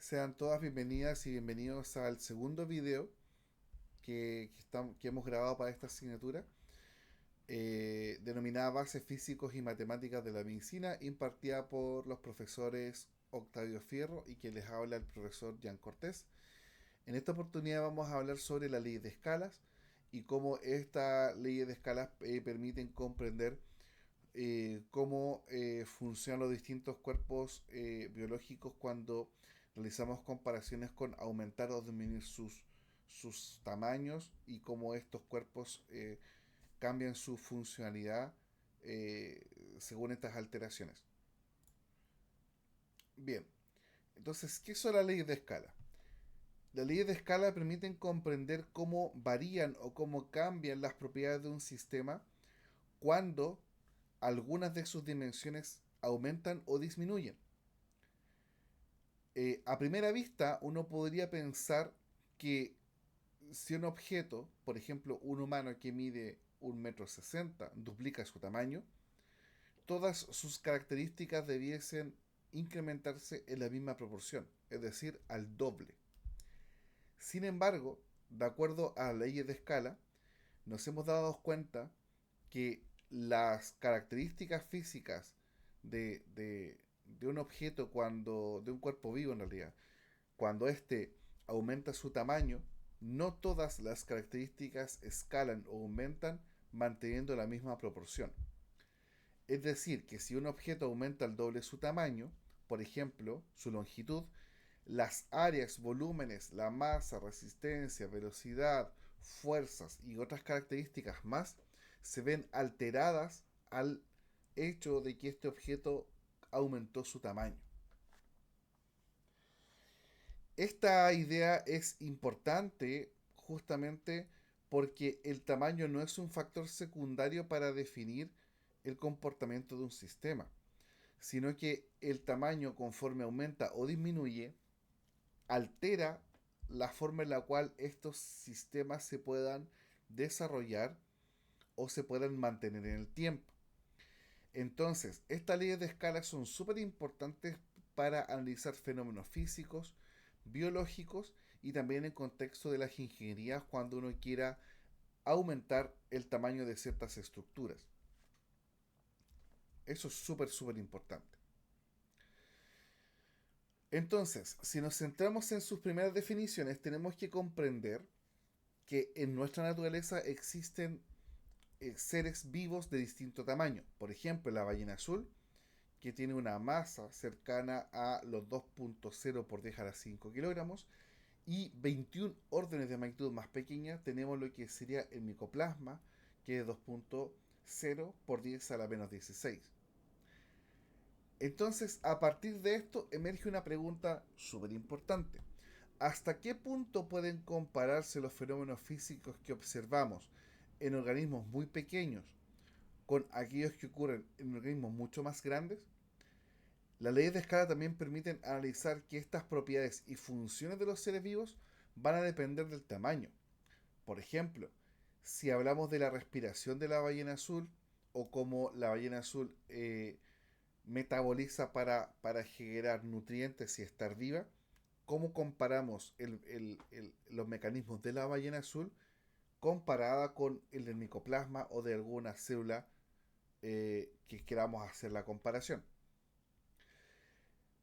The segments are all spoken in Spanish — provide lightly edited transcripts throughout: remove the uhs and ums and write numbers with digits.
Sean todas bienvenidas y bienvenidos al segundo video que hemos grabado para esta asignatura, denominada Bases Físicos y Matemáticas de la Medicina, impartida por los profesores Octavio Fierro y quien les habla el profesor Jan Cortés. En esta oportunidad vamos a hablar sobre la ley de escalas y cómo esta ley de escalas permiten comprender cómo funcionan los distintos cuerpos biológicos cuando realizamos comparaciones con aumentar o disminuir sus tamaños y cómo estos cuerpos cambian su funcionalidad según estas alteraciones. Bien, entonces, ¿qué son las leyes de escala? Las leyes de escala permiten comprender cómo varían o cómo cambian las propiedades de un sistema cuando algunas de sus dimensiones aumentan o disminuyen. A primera vista, uno podría pensar que si un objeto, por ejemplo un humano que mide 1,60 m, duplica su tamaño, todas sus características debiesen incrementarse en la misma proporción, es decir, al doble. Sin embargo, de acuerdo a las leyes de escala, nos hemos dado cuenta que las características físicas de un objeto, de un cuerpo vivo en realidad, cuando éste aumenta su tamaño, no todas las características escalan o aumentan manteniendo la misma proporción. Es decir, que si un objeto aumenta el doble su tamaño, por ejemplo, su longitud, las áreas, volúmenes, la masa, resistencia, velocidad, fuerzas y otras características más se ven alteradas al hecho de que este objeto aumentó su tamaño. Esta idea es importante justamente porque el tamaño no es un factor secundario para definir el comportamiento de un sistema, sino que el tamaño, conforme aumenta o disminuye, altera la forma en la cual estos sistemas se puedan desarrollar o se puedan mantener en el tiempo. Entonces, estas leyes de escala son súper importantes para analizar fenómenos físicos, biológicos y también en contexto de las ingenierías cuando uno quiera aumentar el tamaño de ciertas estructuras. Eso es súper importante. Entonces, si nos centramos en sus primeras definiciones, tenemos que comprender que en nuestra naturaleza existen seres vivos de distinto tamaño. Por ejemplo, la ballena azul, que tiene una masa cercana a los 2,0 por 10 a las 5 kilogramos, y 21 órdenes de magnitud más pequeñas tenemos lo que sería el micoplasma, que es 2,0 por 10 a la menos 16. Entonces, a partir de esto emerge una pregunta súper importante. ¿Hasta qué punto pueden compararse los fenómenos físicos que observamos en organismos muy pequeños con aquellos que ocurren en organismos mucho más grandes? Las leyes de escala también permiten analizar que estas propiedades y funciones de los seres vivos van a depender del tamaño. Por ejemplo, si hablamos de la respiración de la ballena azul o cómo la ballena azul metaboliza para generar nutrientes y estar viva, ¿cómo comparamos los mecanismos de la ballena azul comparada con el del micoplasma o de alguna célula que queramos hacer la comparación?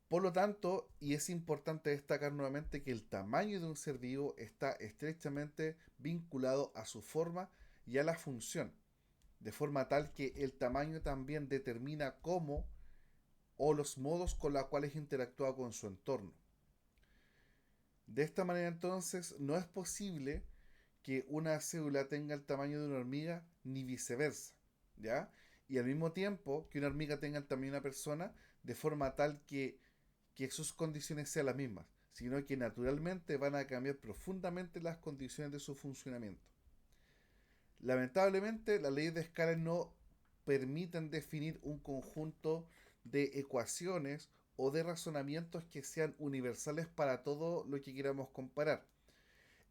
Por lo tanto, y es importante destacar nuevamente que el tamaño de un ser vivo está estrechamente vinculado a su forma y a la función, de forma tal que el tamaño también determina cómo o los modos con los cuales interactúa con su entorno. De esta manera entonces no es posible que una célula tenga el tamaño de una hormiga ni viceversa, ¿ya? Y al mismo tiempo que una hormiga tenga el tamaño de una persona de forma tal que sus condiciones sean las mismas, sino que naturalmente van a cambiar profundamente las condiciones de su funcionamiento. Lamentablemente, las leyes de escala no permiten definir un conjunto de ecuaciones o de razonamientos que sean universales para todo lo que queramos comparar.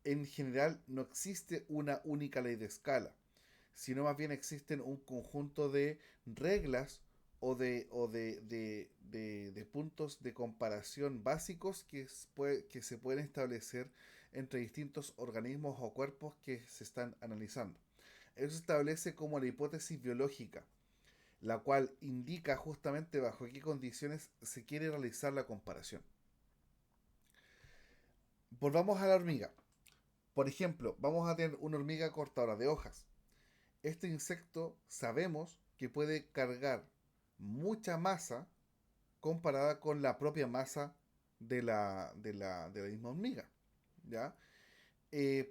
En general, no existe una única ley de escala, sino más bien existen un conjunto de reglas de puntos de comparación básicos que se pueden establecer entre distintos organismos o cuerpos que se están analizando. Eso se establece como la hipótesis biológica, la cual indica justamente bajo qué condiciones se quiere realizar la comparación. Volvamos a la hormiga. Por ejemplo, vamos a tener una hormiga cortadora de hojas. Este insecto sabemos que puede cargar mucha masa comparada con la propia masa de la misma hormiga. ¿Ya?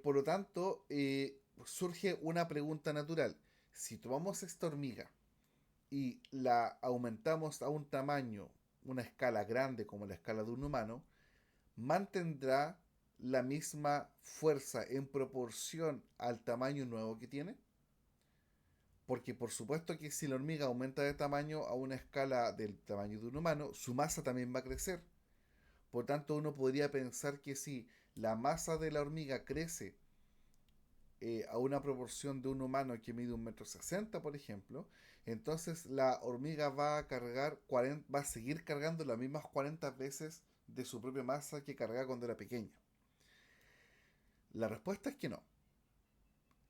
Por lo tanto, surge una pregunta natural. Si tomamos esta hormiga y la aumentamos a un tamaño, una escala grande como la escala de un humano, ¿mantendrá la misma fuerza en proporción al tamaño nuevo que tiene? Porque por supuesto que si la hormiga aumenta de tamaño a una escala del tamaño de un humano, su masa también va a crecer. Por tanto, uno podría pensar que si la masa de la hormiga crece a una proporción de un humano que mide 1,60 m, por ejemplo, entonces la hormiga va a cargar 40, va a seguir cargando las mismas 40 veces de su propia masa que cargaba cuando era pequeña. La respuesta es que no.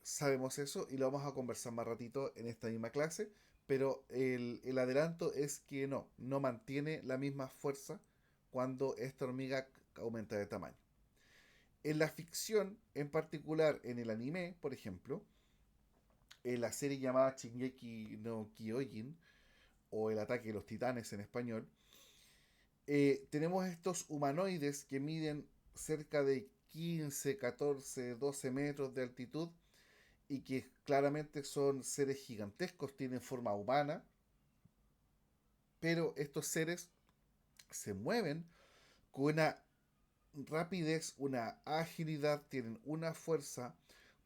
Sabemos eso y lo vamos a conversar más ratito en esta misma clase, pero el adelanto es que no mantiene la misma fuerza cuando esta hormiga aumenta de tamaño. En la ficción, en particular en el anime, por ejemplo, en la serie llamada Shingeki no Kyojin, o El ataque de los titanes en español, tenemos estos humanoides que miden cerca de 15, 14, 12 metros de altitud y que claramente son seres gigantescos, tienen forma humana, pero estos seres se mueven con una rapidez, una agilidad, tienen una fuerza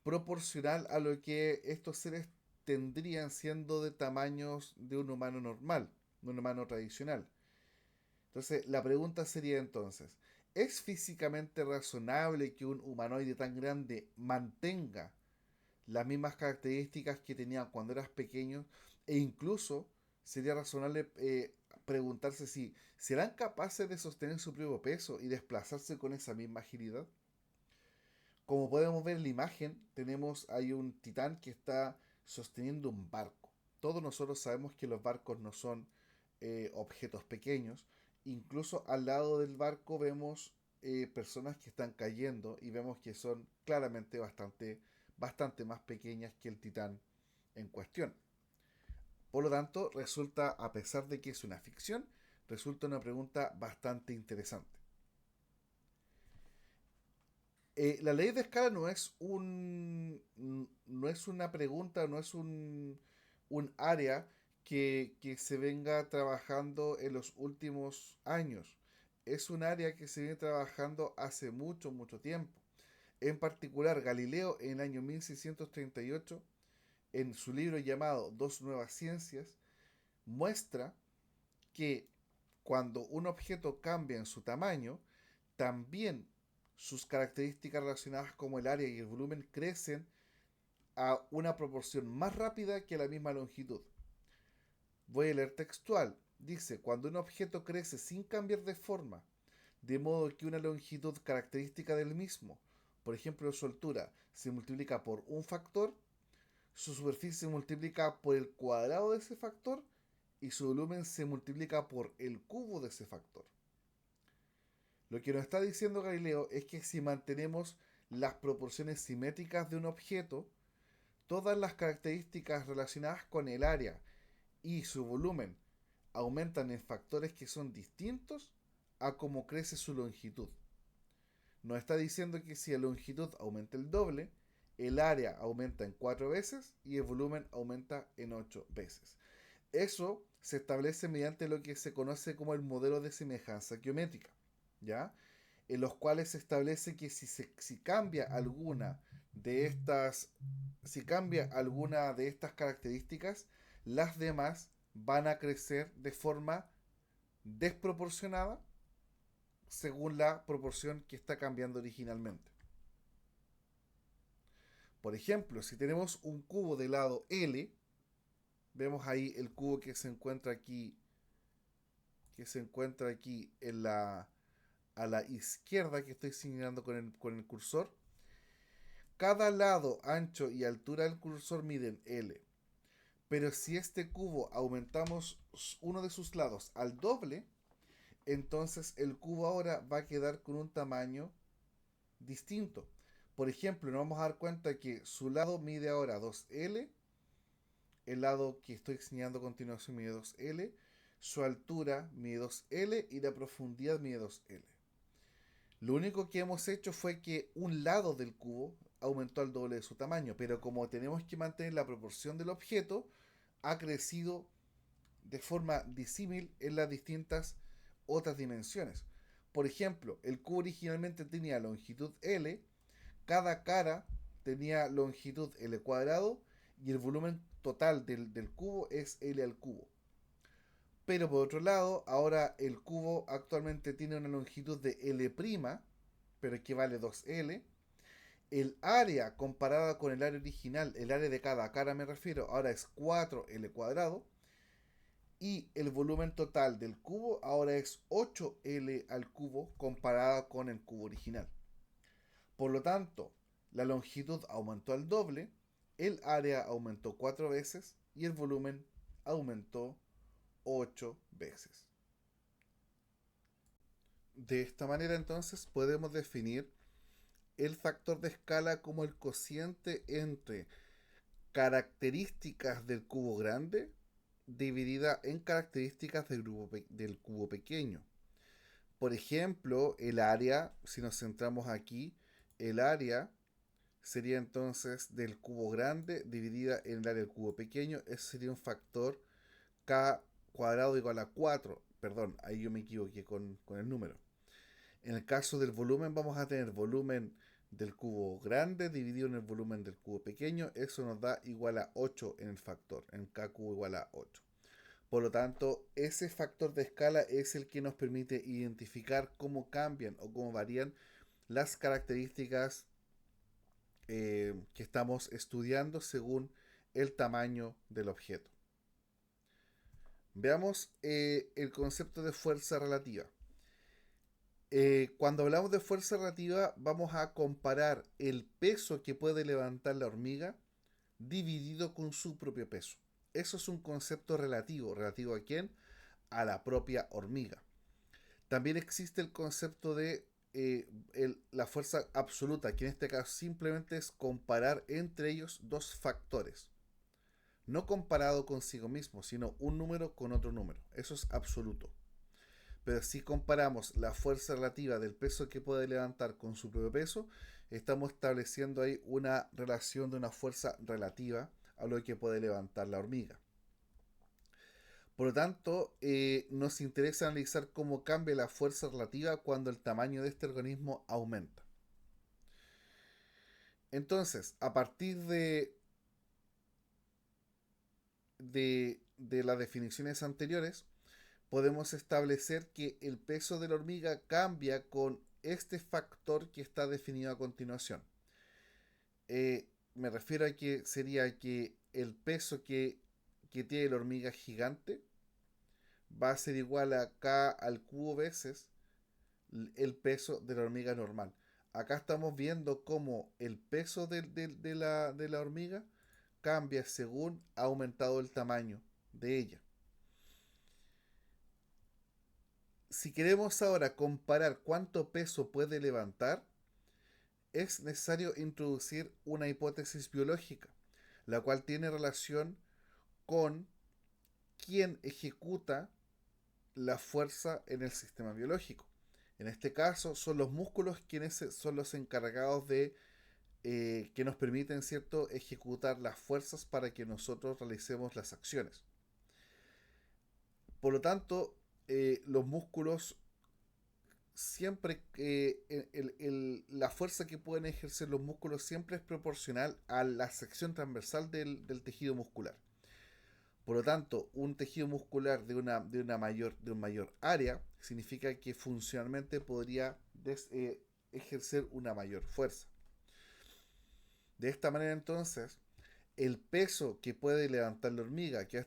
proporcional a lo que estos seres tendrían siendo de tamaños de un humano normal, de un humano tradicional. Entonces, la pregunta sería entonces, ¿es físicamente razonable que un humanoide tan grande mantenga las mismas características que tenían cuando eras pequeño? E incluso sería razonable preguntarse si serán capaces de sostener su propio peso y desplazarse con esa misma agilidad. Como podemos ver en la imagen, tenemos ahí un titán que está sosteniendo un barco. Todos nosotros sabemos que los barcos no son objetos pequeños. Incluso al lado del barco vemos personas que están cayendo y vemos que son claramente bastante más pequeñas que el titán en cuestión. Por lo tanto, resulta, a pesar de que es una ficción, resulta una pregunta bastante interesante. La ley de escala no es una pregunta, no es un área que se venga trabajando en los últimos años. Es un área que se viene trabajando hace mucho, mucho tiempo. En particular, Galileo en el año 1638, en su libro llamado Dos nuevas ciencias, muestra que cuando un objeto cambia en su tamaño, también sus características relacionadas como el área y el volumen crecen a una proporción más rápida que la misma longitud. Voy a leer textual. Dice, cuando un objeto crece sin cambiar de forma, de modo que una longitud característica del mismo, por ejemplo su altura, se multiplica por un factor, su superficie se multiplica por el cuadrado de ese factor y su volumen se multiplica por el cubo de ese factor. Lo que nos está diciendo Galileo es que si mantenemos las proporciones simétricas de un objeto, todas las características relacionadas con el área y su volumen aumentan en factores que son distintos a cómo crece su longitud. Nos está diciendo que si la longitud aumenta el doble, el área aumenta en 4 veces y el volumen aumenta en 8 veces. Eso se establece mediante lo que se conoce como el modelo de semejanza geométrica, ¿ya? En los cuales se establece que si cambia si cambia alguna de estas características, las demás van a crecer de forma desproporcionada según la proporción que está cambiando originalmente. Por ejemplo, si tenemos un cubo de lado L, Vemos ahí el cubo que se encuentra aquí a la izquierda que estoy señalando con el cursor. Cada lado, ancho y altura del cursor miden L. Pero si este cubo aumentamos uno de sus lados al doble, entonces el cubo ahora va a quedar con un tamaño distinto. Por ejemplo, nos vamos a dar cuenta que su lado mide ahora 2L, el lado que estoy señalando a continuación mide 2L, su altura mide 2L y la profundidad mide 2L. Lo único que hemos hecho fue que un lado del cubo aumentó al doble de su tamaño, pero como tenemos que mantener la proporción del objeto, ha crecido de forma disímil en las distintas otras dimensiones. Por ejemplo, el cubo originalmente tenía longitud L, cada cara tenía longitud L cuadrado y el volumen total del cubo es L al cubo. Pero por otro lado, ahora el cubo actualmente tiene una longitud de L', pero que vale 2L. El área comparada con el área original, el área de cada cara me refiero, ahora es 4L cuadrado. Y el volumen total del cubo ahora es 8L al cubo comparada con el cubo original. Por lo tanto, la longitud aumentó al doble, el área aumentó 4 veces y el volumen aumentó 8 veces. De esta manera entonces podemos definir el factor de escala como el cociente entre características del cubo grande dividida en características del cubo pequeño. Por ejemplo, el área, si nos centramos aquí, el área sería entonces del cubo grande dividida en el área del cubo pequeño. Ese sería un factor k cuadrado igual a 4. Perdón, ahí yo me equivoqué con el número. En el caso del volumen vamos a tener volumen del cubo grande dividido en el volumen del cubo pequeño. Eso nos da igual a 8 en el factor, en k cubo igual a 8. Por lo tanto, ese factor de escala es el que nos permite identificar cómo cambian o cómo varían las características que estamos estudiando según el tamaño del objeto. Veamos el concepto de fuerza relativa. Cuando hablamos de fuerza relativa, vamos a comparar el peso que puede levantar la hormiga dividido con su propio peso. Eso es un concepto relativo. ¿Relativo a quién? A la propia hormiga. También existe el concepto de la fuerza absoluta, que en este caso simplemente es comparar entre ellos dos factores. No comparado consigo mismo, sino un número con otro número. Eso es absoluto. Pero si comparamos la fuerza relativa del peso que puede levantar con su propio peso, estamos estableciendo ahí una relación de una fuerza relativa a lo que puede levantar la hormiga. Por lo tanto, nos interesa analizar cómo cambia la fuerza relativa cuando el tamaño de este organismo aumenta. Entonces, a partir de las definiciones anteriores, podemos establecer que el peso de la hormiga cambia con este factor que está definido a continuación. Me refiero a que sería que el peso que tiene la hormiga gigante va a ser igual a k al cubo veces el peso de la hormiga normal. Acá estamos viendo cómo el peso de la hormiga cambia según ha aumentado el tamaño de ella. Si queremos ahora comparar cuánto peso puede levantar, es necesario introducir una hipótesis biológica, la cual tiene relación con quién ejecuta la fuerza en el sistema biológico. En este caso son los músculos quienes son los encargados de que nos permiten, ¿cierto?, ejecutar las fuerzas para que nosotros realicemos las acciones. Por lo tanto, los músculos siempre, la fuerza que pueden ejercer los músculos siempre es proporcional a la sección transversal del tejido muscular. Por lo tanto, un tejido muscular de un mayor área significa que funcionalmente podría ejercer una mayor fuerza. De esta manera entonces, el peso que puede levantar la hormiga, que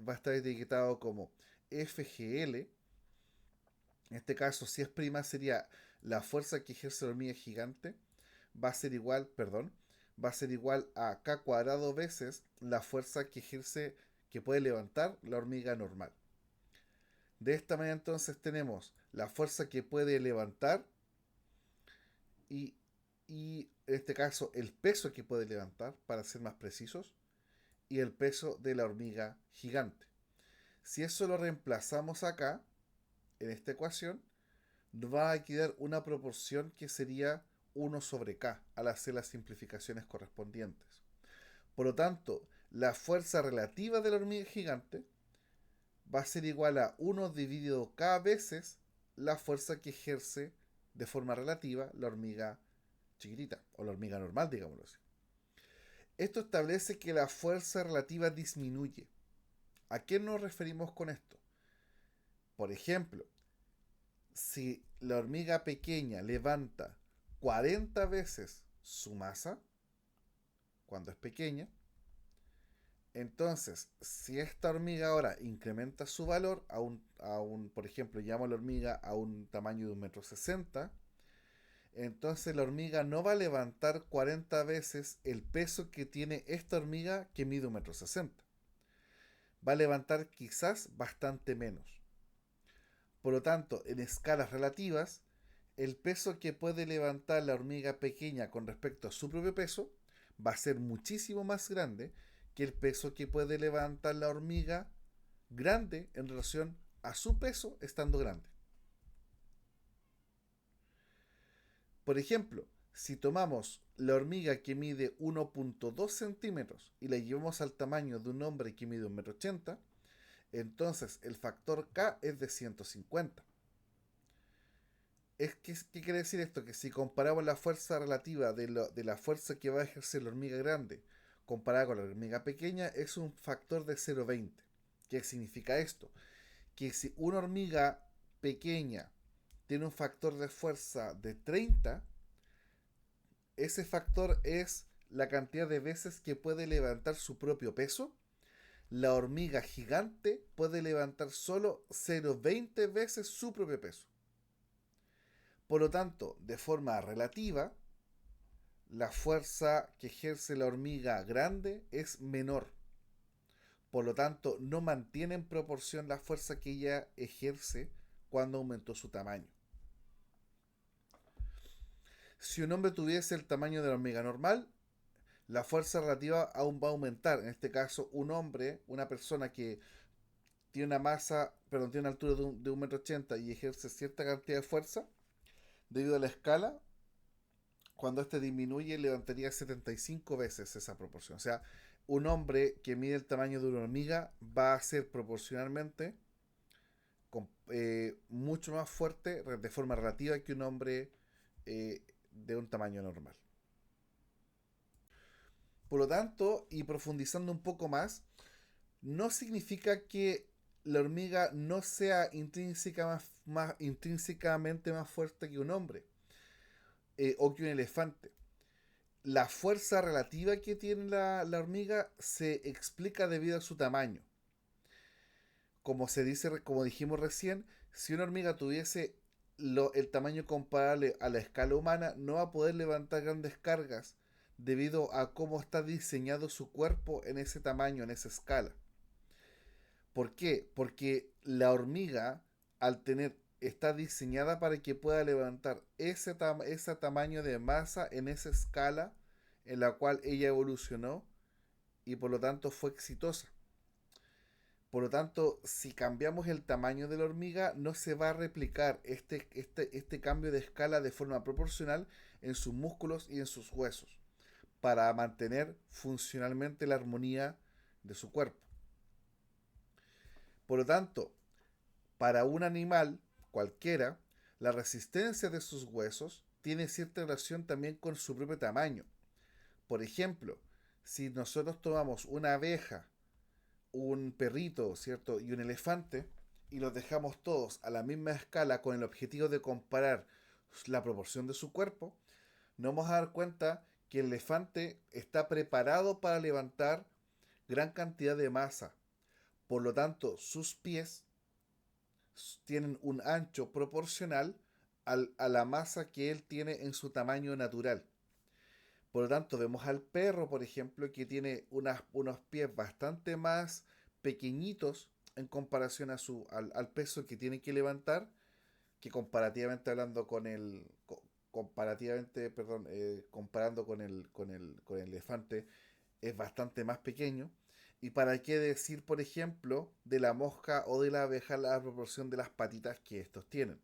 va a estar etiquetado como FGL. En este caso, si es prima, sería la fuerza que ejerce la hormiga gigante, va a ser igual, perdón, va a ser igual a K cuadrado veces la fuerza que ejerce, que puede levantar la hormiga normal. De esta manera entonces tenemos la fuerza que puede levantar y, y en este caso el peso que puede levantar, para ser más precisos, y el peso de la hormiga gigante. Si eso lo reemplazamos acá, en esta ecuación, nos va a quedar una proporción que sería 1/k al hacer las simplificaciones correspondientes. Por lo tanto, la fuerza relativa de la hormiga gigante va a ser igual a 1 dividido k veces la fuerza que ejerce de forma relativa la hormiga chiquitita, o la hormiga normal, digámoslo así. Esto establece que la fuerza relativa disminuye. ¿A qué nos referimos con esto? Por ejemplo, si la hormiga pequeña levanta 40 veces su masa, cuando es pequeña, entonces, si esta hormiga ahora incrementa su valor por ejemplo, llamo a la hormiga a un tamaño de 1,60 m, entonces la hormiga no va a levantar 40 veces el peso que tiene esta hormiga que mide 1,60 m. Va a levantar quizás bastante menos. Por lo tanto, en escalas relativas, el peso que puede levantar la hormiga pequeña con respecto a su propio peso va a ser muchísimo más grande que el peso que puede levantar la hormiga grande en relación a su peso estando grande. Por ejemplo, si tomamos la hormiga que mide 1,2 centímetros y la llevamos al tamaño de un hombre que mide 1,80 m, entonces el factor K es de 150. ¿Qué quiere decir esto? Que si comparamos la fuerza relativa de la fuerza que va a ejercer la hormiga grande comparada con la hormiga pequeña, es un factor de 0,20. ¿Qué significa esto? Que si una hormiga pequeña tiene un factor de fuerza de 30, ese factor es la cantidad de veces que puede levantar su propio peso. La hormiga gigante puede levantar solo 0,20 veces su propio peso. Por lo tanto, de forma relativa, la fuerza que ejerce la hormiga grande es menor. Por lo tanto, no mantiene en proporción la fuerza que ella ejerce cuando aumentó su tamaño. Si un hombre tuviese el tamaño de la hormiga normal, la fuerza relativa aún va a aumentar. En este caso, un hombre, una persona que tiene una masa, perdón, tiene una altura de 1,80 m y ejerce cierta cantidad de fuerza, debido a la escala, cuando este disminuye, levantaría 75 veces esa proporción. O sea, un hombre que mide el tamaño de una hormiga va a ser proporcionalmente mucho más fuerte de forma relativa que un hombre de un tamaño normal. Por lo tanto, y profundizando un poco más, no significa que la hormiga no sea intrínsecamente más fuerte que un hombre o que un elefante. La fuerza relativa que tiene la hormiga se explica debido a su tamaño. Como dijimos recién, si una hormiga tuviese el tamaño comparable a la escala humana, no va a poder levantar grandes cargas debido a cómo está diseñado su cuerpo en ese tamaño, en esa escala. ¿Por qué? Porque la hormiga, está diseñada para que pueda levantar ese tamaño de masa en esa escala en la cual ella evolucionó y por lo tanto fue exitosa. Por lo tanto, si cambiamos el tamaño de la hormiga, no se va a replicar este cambio de escala de forma proporcional en sus músculos y en sus huesos, para mantener funcionalmente la armonía de su cuerpo. Por lo tanto, para un animal cualquiera, la resistencia de sus huesos tiene cierta relación también con su propio tamaño. Por ejemplo, si nosotros tomamos una abeja, un perrito, ¿cierto? Y un elefante, y los dejamos todos a la misma escala con el objetivo de comparar la proporción de su cuerpo, nos vamos a dar cuenta que el elefante está preparado para levantar gran cantidad de masa. Por lo tanto, sus pies tienen un ancho proporcional a la masa que él tiene en su tamaño natural. Por lo tanto, vemos al perro, por ejemplo, que tiene unos pies bastante más pequeñitos en comparación al peso que tiene que levantar, que comparativamente hablando comparando con el elefante, es bastante más pequeño. Y para qué decir, por ejemplo, de la mosca o de la abeja, la proporción de las patitas que estos tienen.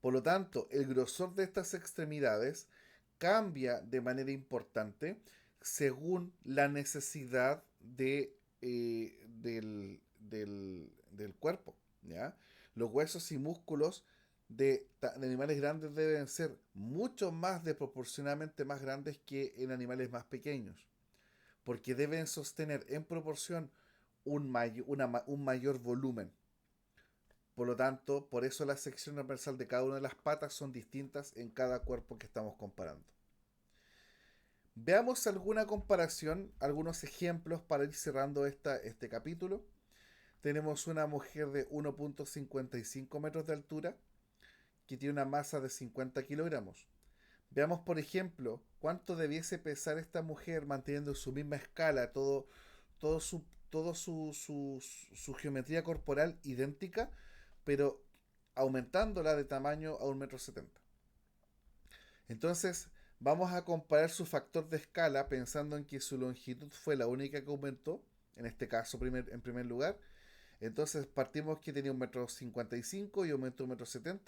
Por lo tanto, el grosor de estas extremidades cambia de manera importante según la necesidad del cuerpo. ¿Ya? Los huesos y músculos de animales grandes deben ser mucho más proporcionalmente más grandes que en animales más pequeños, porque deben sostener en proporción un mayor volumen. Por lo tanto, por eso la sección transversal de cada una de las patas son distintas en cada cuerpo que estamos comparando. Veamos alguna comparación, algunos ejemplos para ir cerrando este capítulo. Tenemos una mujer de 1,55 metros de altura que tiene una masa de 50 kilogramos. Veamos, por ejemplo, cuánto debiese pesar esta mujer manteniendo su misma escala, todo su geometría corporal idéntica, pero aumentándola de tamaño a 1,70 m. Entonces, vamos a comparar su factor de escala pensando en que su longitud fue la única que aumentó, en este caso en primer lugar. Entonces, partimos que tenía 1,55 m y aumentó 1,70 m.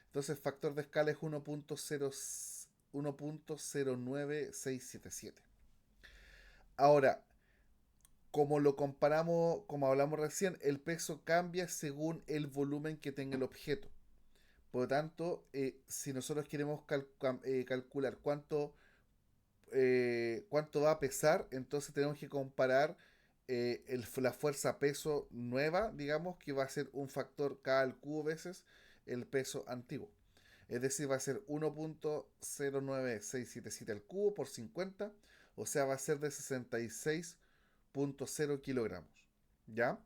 Entonces, el factor de escala es 1,09677. Ahora, como lo comparamos, como hablamos recién, el peso cambia según el volumen que tenga el objeto. Por lo tanto, si nosotros queremos calcular cuánto va a pesar, entonces tenemos que comparar la fuerza peso nueva, digamos, que va a ser un factor k al cubo veces el peso antiguo. Es decir, va a ser 1,09677 al cubo por 50, o sea, va a ser de 66,0 kilogramos. ¿Ya?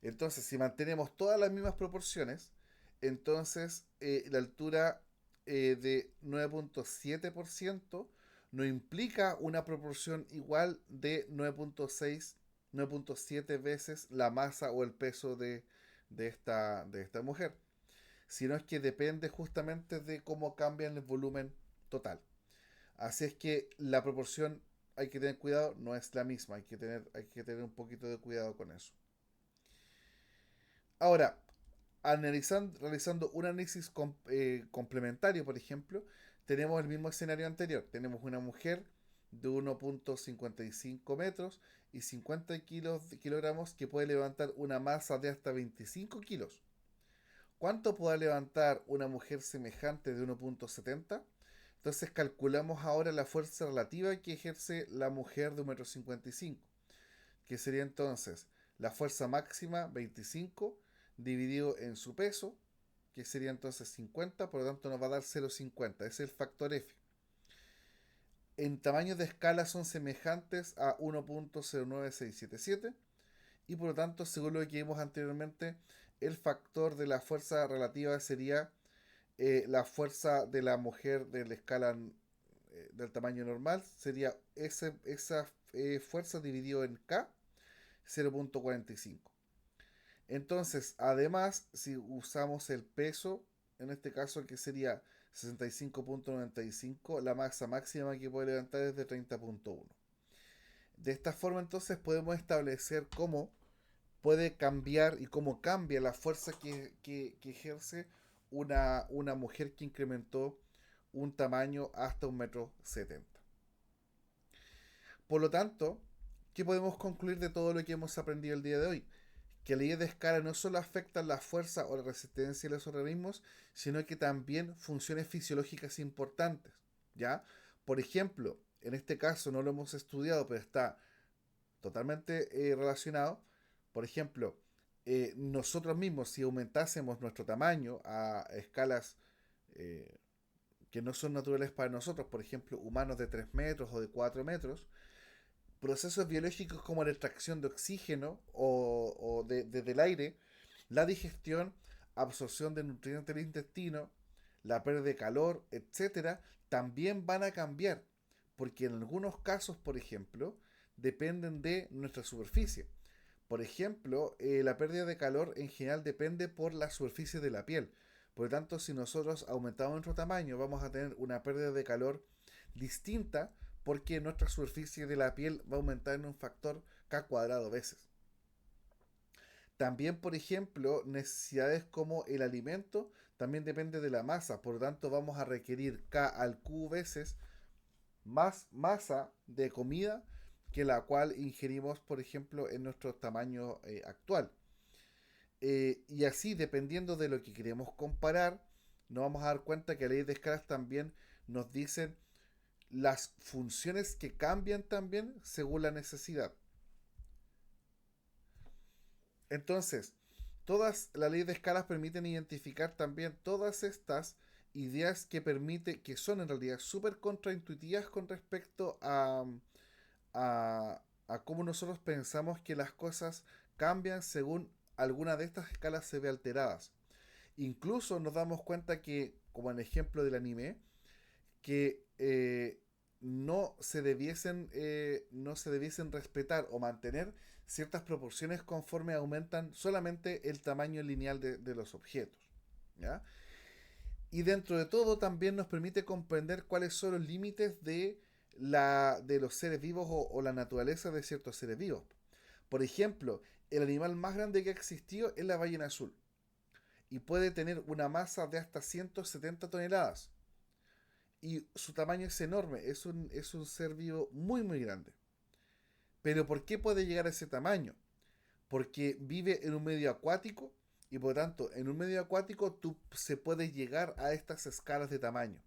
Entonces, si mantenemos todas las mismas proporciones, entonces la altura de 9,7% no implica una proporción igual de 9,7 veces la masa o el peso de esta mujer, sino es que depende justamente de cómo cambian el volumen total. Así es que la proporción, hay que tener cuidado, no es la misma, hay que tener un poquito de cuidado con eso. Ahora, realizando un análisis complementario, por ejemplo, tenemos el mismo escenario anterior. Tenemos una mujer de 1,55 metros y 50 kilogramos que puede levantar una masa de hasta 25 kilos. ¿Cuánto puede levantar una mujer semejante de 1,70? Entonces calculamos ahora la fuerza relativa que ejerce la mujer de 1,55 m, que sería entonces la fuerza máxima 25 dividido en su peso, que sería entonces 50, por lo tanto nos va a dar 0,50, ese es el factor F. En tamaños de escala son semejantes a 1,09677 y por lo tanto, según lo que vimos anteriormente, el factor de la fuerza relativa sería la fuerza de la mujer de la escala del tamaño normal, sería esa fuerza dividido en K, 0,45. Entonces, además, si usamos el peso, en este caso que sería 65,95, la masa máxima que puede levantar es de 30,1. De esta forma, entonces, podemos establecer cómo puede cambiar y cómo cambia la fuerza que ejerce una mujer que incrementó un tamaño hasta 1,70 m. Por lo tanto, ¿qué podemos concluir de todo lo que hemos aprendido el día de hoy? Que leyes de escala no solo afectan la fuerza o la resistencia de los organismos, sino que también funciones fisiológicas importantes, ¿ya? Por ejemplo, en este caso no lo hemos estudiado, pero está totalmente relacionado. Por ejemplo, nosotros mismos, si aumentásemos nuestro tamaño a escalas eh, que no son naturales para nosotros, por ejemplo, humanos de 3 metros o de 4 metros, procesos biológicos como la extracción de oxígeno desde el aire, la digestión, absorción de nutrientes del intestino, la pérdida de calor, etcétera, también van a cambiar, porque en algunos casos, por ejemplo, dependen de nuestra superficie. Por ejemplo, la pérdida de calor en general depende por la superficie de la piel. Por lo tanto, si nosotros aumentamos nuestro tamaño, vamos a tener una pérdida de calor distinta porque nuestra superficie de la piel va a aumentar en un factor K cuadrado veces. También, por ejemplo, necesidades como el alimento también depende de la masa. Por lo tanto, vamos a requerir K al Q veces más masa de comida que la cual ingerimos, por ejemplo, en nuestro tamaño actual. Y así, dependiendo de lo que queremos comparar, nos vamos a dar cuenta que la ley de escalas también nos dicen las funciones que cambian también según la necesidad. Entonces, todas las leyes de escalas permiten identificar también todas estas ideas que son en realidad súper contraintuitivas con respecto a cómo nosotros pensamos que las cosas cambian según alguna de estas escalas se ve alteradas. Incluso nos damos cuenta que, como en el ejemplo del anime, que no se debiesen respetar o mantener ciertas proporciones conforme aumentan solamente el tamaño lineal de los objetos. ¿Ya? Y dentro de todo también nos permite comprender cuáles son los límites de los seres vivos o la naturaleza de ciertos seres vivos. Por ejemplo, el animal más grande que ha existido es la ballena azul y puede tener una masa de hasta 170 toneladas. Y su tamaño es enorme, es un ser vivo muy muy grande. Pero ¿por qué puede llegar a ese tamaño? Porque vive en un medio acuático y por lo tanto en un medio acuático tú se puede llegar a estas escalas de tamaño.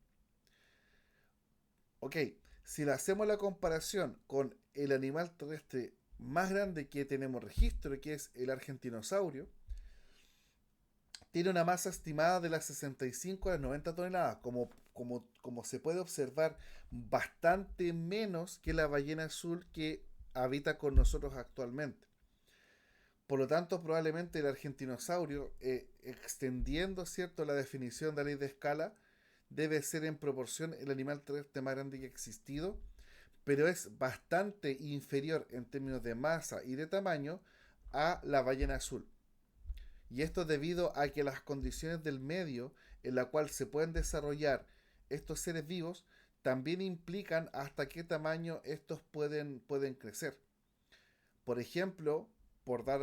Ok, si le hacemos la comparación con el animal terrestre más grande que tenemos registro, que es el argentinosaurio, tiene una masa estimada de las 65 a las 90 toneladas, como se puede observar, bastante menos que la ballena azul que habita con nosotros actualmente. Por lo tanto, probablemente el argentinosaurio, extendiendo cierto la definición de la ley de escala, debe ser en proporción el animal terrestre más grande que ha existido, pero es bastante inferior en términos de masa y de tamaño a la ballena azul. Y esto debido a que las condiciones del medio en la cual se pueden desarrollar estos seres vivos también implican hasta qué tamaño estos pueden crecer. Por ejemplo, por dar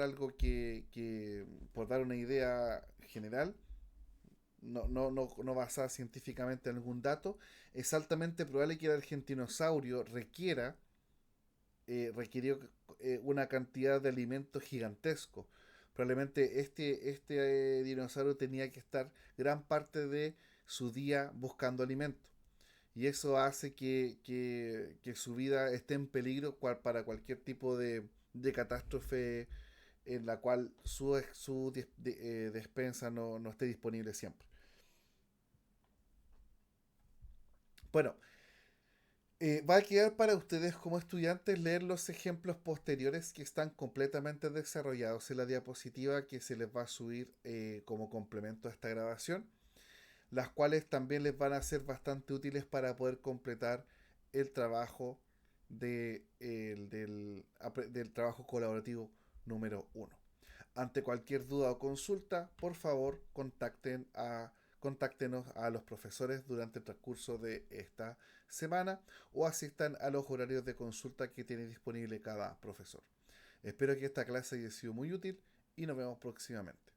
una idea general, no basada científicamente en algún dato, es altamente probable que el argentinosaurio requirió una cantidad de alimentos gigantesco. Probablemente este dinosaurio tenía que estar gran parte de su día buscando alimento. Y eso hace que su vida esté en peligro para cualquier tipo de catástrofe en la cual su despensa no esté disponible siempre. Bueno, va a quedar para ustedes como estudiantes leer los ejemplos posteriores que están completamente desarrollados en la diapositiva que se les va a subir como complemento a esta grabación, las cuales también les van a ser bastante útiles para poder completar el trabajo del trabajo colaborativo número uno. Ante cualquier duda o consulta, por favor contáctenos a los profesores durante el transcurso de esta semana o asistan a los horarios de consulta que tiene disponible cada profesor. Espero que esta clase haya sido muy útil y nos vemos próximamente.